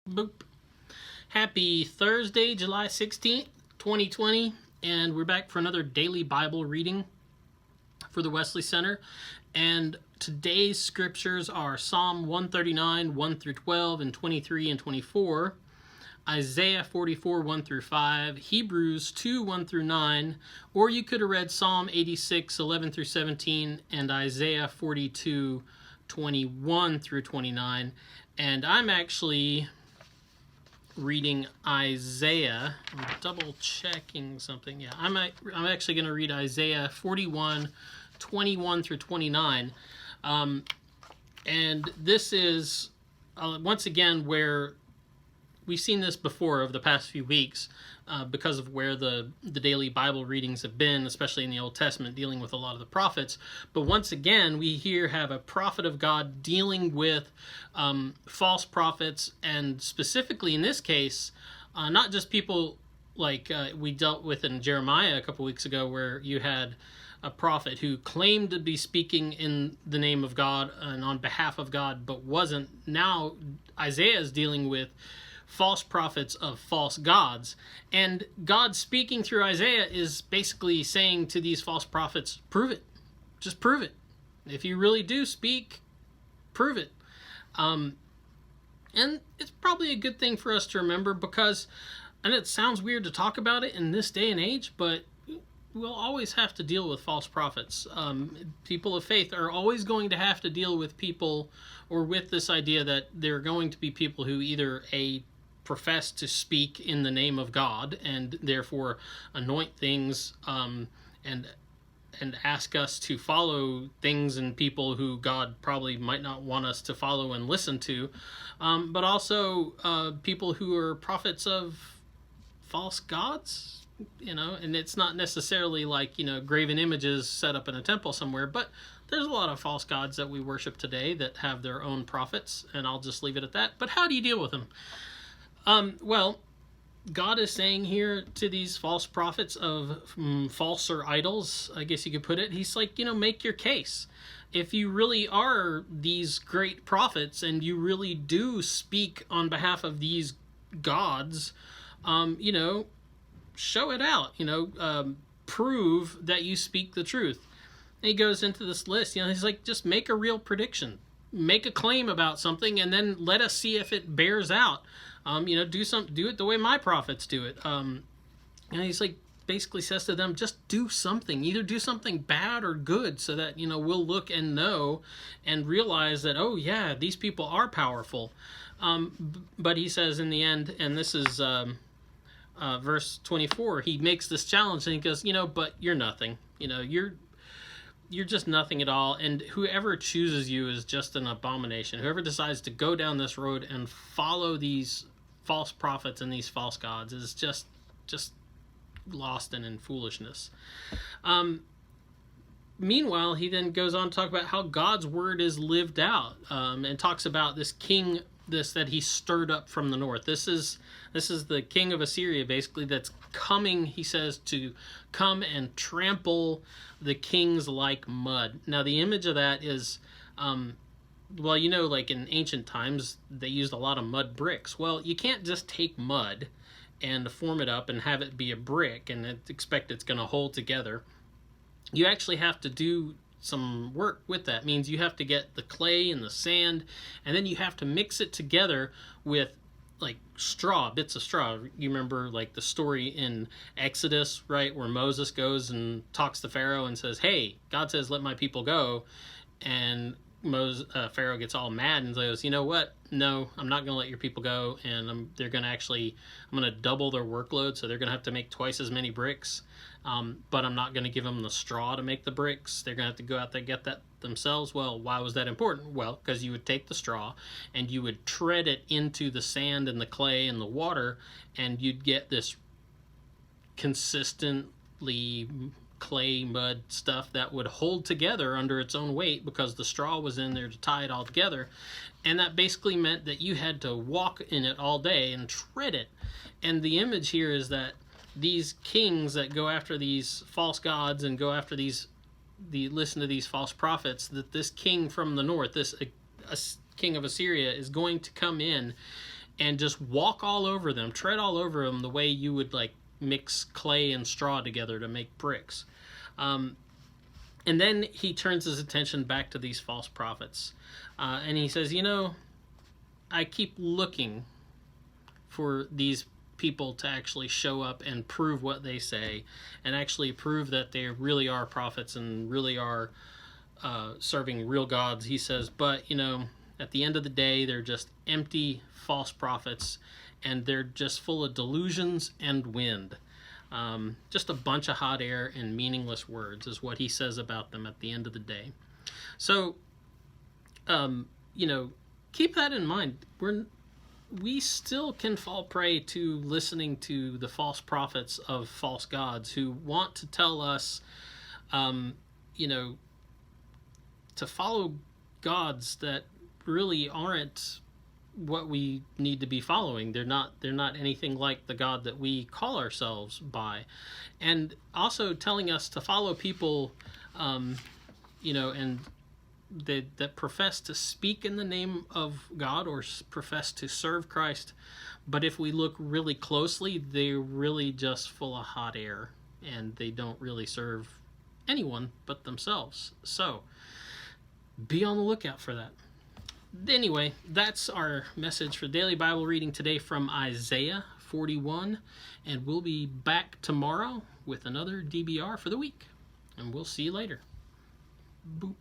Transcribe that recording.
Boop. Happy Thursday, July 16th, 2020, and we're back for another daily Bible reading for the Wesley Center. And today's scriptures are Psalm 139, 1 through 12, and 23 and 24, Isaiah 44, 1 through 5, Hebrews 2, 1 through 9, or you could have read Psalm 86, 11 through 17, and Isaiah 42, 21 through 29. And I'm actually reading Isaiah. I'm double checking something. Yeah, I'm actually going to read Isaiah 41, 21 through 29. And this is, once again, where we've seen this before over the past few weeks because of where the daily Bible readings have been, especially in the Old Testament, dealing with a lot of the prophets. But once again, we here have a prophet of God dealing with false prophets, and specifically in this case, not just people like we dealt with in Jeremiah a couple weeks ago, where you had a prophet who claimed to be speaking in the name of God and on behalf of God, but wasn't. Now Isaiah is dealing with false prophets of false gods, and God speaking through Isaiah is basically saying to these false prophets, prove it, just prove it. If you really do speak, prove it. And it's probably a good thing for us to remember, because, and it sounds weird to talk about it in this day and age, but we'll always have to deal with false prophets. People of faith are always going to have to deal with people, or with this idea that they're going to be people who either profess to speak in the name of God and therefore anoint things and ask us to follow things and people who God probably might not want us to follow and listen to, but also people who are prophets of false gods, and it's not necessarily like, graven images set up in a temple somewhere, but there's a lot of false gods that we worship today that have their own prophets, and I'll just leave it at that. But how do you deal with them? Well, God is saying here to these false prophets of falser idols, I guess you could put it, he's like, make your case. If you really are these great prophets and you really do speak on behalf of these gods, show it out, prove that you speak the truth. And he goes into this list, he's like, just make a real prediction. Make a claim about something, and then let us see if it bears out. Do it the way my prophets do it. And he's like, basically says to them, just do something. Either do something bad or good, so that, we'll look and know and realize that, oh yeah, these people are powerful. But he says in the end, and this is verse 24, he makes this challenge, and he goes, but you're nothing. You're just nothing at all, and whoever chooses you is just an abomination. Whoever decides to go down this road and follow these false prophets and these false gods is just lost and in foolishness. Meanwhile, he then goes on to talk about how God's word is lived out, and talks about this king, that he stirred up from the north. This is the king of Assyria, basically, that's coming, he says, to come and trample the kings like mud. Now, the image of that is, like in ancient times, they used a lot of mud bricks. Well, you can't just take mud and form it up and have it be a brick and expect it's going to hold together. You actually have to do some work with that. It means you have to get the clay and the sand, and then you have to mix it together with like bits of straw. You remember like the story in Exodus, right, where Moses goes and talks to Pharaoh and says, hey, God says, let my people go. And Pharaoh gets all mad and goes, you know what? No, I'm not going to let your people go. And I'm going to double their workload. So they're going to have to make twice as many bricks. But I'm not going to give them the straw to make the bricks. They're going to have to go out there and get that themselves. Well, why was that important? Well, because you would take the straw and you would tread it into the sand and the clay and the water, and you'd get this consistently clay mud stuff that would hold together under its own weight, because the straw was in there to tie it all together. And that basically meant that you had to walk in it all day and tread it. And the image here is that these kings that go after these false gods and go after listen to these false prophets, that this king from the north, this king of Assyria, is going to come in and just walk all over them, tread all over them the way you would like mix clay and straw together to make bricks. And then he turns his attention back to these false prophets. And he says, I keep looking for these people to actually show up and prove what they say, and actually prove that they really are prophets and really are serving real gods. He says, but at the end of the day, they're just empty false prophets, and they're just full of delusions and wind. Just a bunch of hot air and meaningless words is what he says about them at the end of the day. So keep that in mind. We still can fall prey to listening to the false prophets of false gods who want to tell us, to follow gods that really aren't what we need to be following. They're not anything like the God that we call ourselves by. And also telling us to follow people, and that profess to speak in the name of God or profess to serve Christ, but if we look really closely, they're really just full of hot air, and they don't really serve anyone but themselves. So be on the lookout for that. Anyway, that's our message for Daily Bible Reading today from Isaiah 41, and we'll be back tomorrow with another DBR for the week, and we'll see you later. Boop.